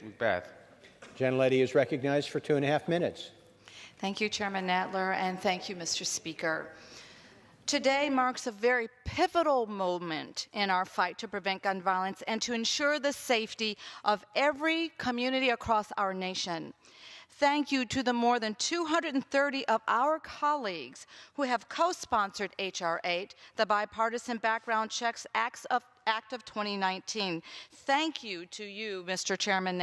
McBath. Gentlelady is recognized for 2.5 minutes. Thank you, Chairman Nadler, and thank you, Mr. Speaker. Today marks a very pivotal moment in our fight to prevent gun violence and to ensure the safety of every community across our nation. Thank you to the more than 230 of our colleagues who have co-sponsored H.R. 8, the Bipartisan Background Checks Act of 2019. Thank you to you, Mr. Chairman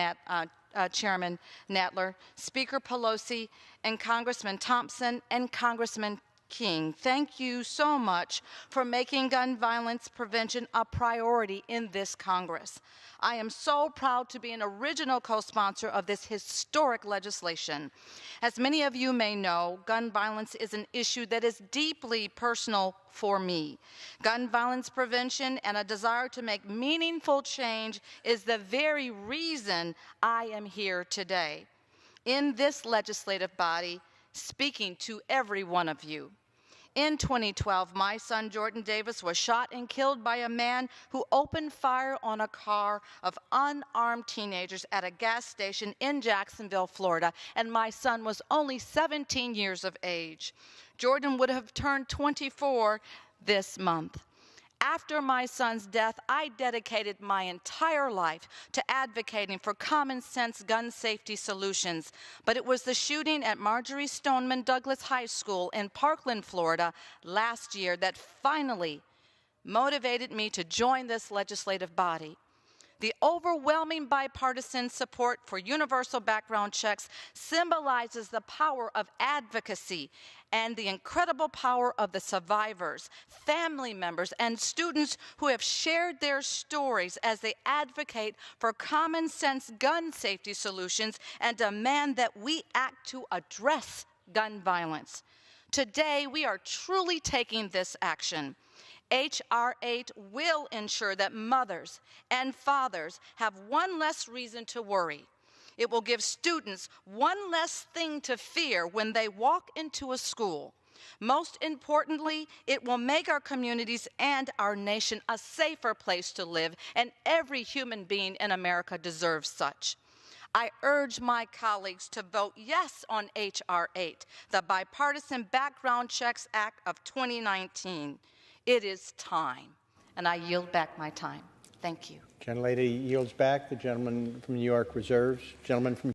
Nadler, Speaker Pelosi, and Congressman Thompson and Congressman King. Thank you so much for making gun violence prevention a priority in this Congress. I am so proud to be an original co-sponsor of this historic legislation. As many of you may know, gun violence is an issue that is deeply personal for me. Gun violence prevention and a desire to make meaningful change is the very reason I am here today, in this legislative body, speaking to every one of you. In 2012, my son Jordan Davis was shot and killed by a man who opened fire on a car of unarmed teenagers at a gas station in Jacksonville, Florida, and my son was only 17 years of age. Jordan would have turned 24 this month. After my son's death, I dedicated my entire life to advocating for common sense gun safety solutions. But it was the shooting at Marjorie Stoneman Douglas High School in Parkland, Florida, last year that finally motivated me to join this legislative body. The overwhelming bipartisan support for universal background checks symbolizes the power of advocacy and the incredible power of the survivors, family members, and students who have shared their stories as they advocate for common sense gun safety solutions and demand that we act to address gun violence. Today, we are truly taking this action. H.R. 8 will ensure that mothers and fathers have one less reason to worry. It will give students one less thing to fear when they walk into a school. Most importantly, it will make our communities and our nation a safer place to live, and every human being in America deserves such. I urge my colleagues to vote yes on H.R. 8, the Bipartisan Background Checks Act of 2019. It is time, and I yield back my time. Thank you. Gentlelady yields back. The gentleman from New York reserves. Gentleman from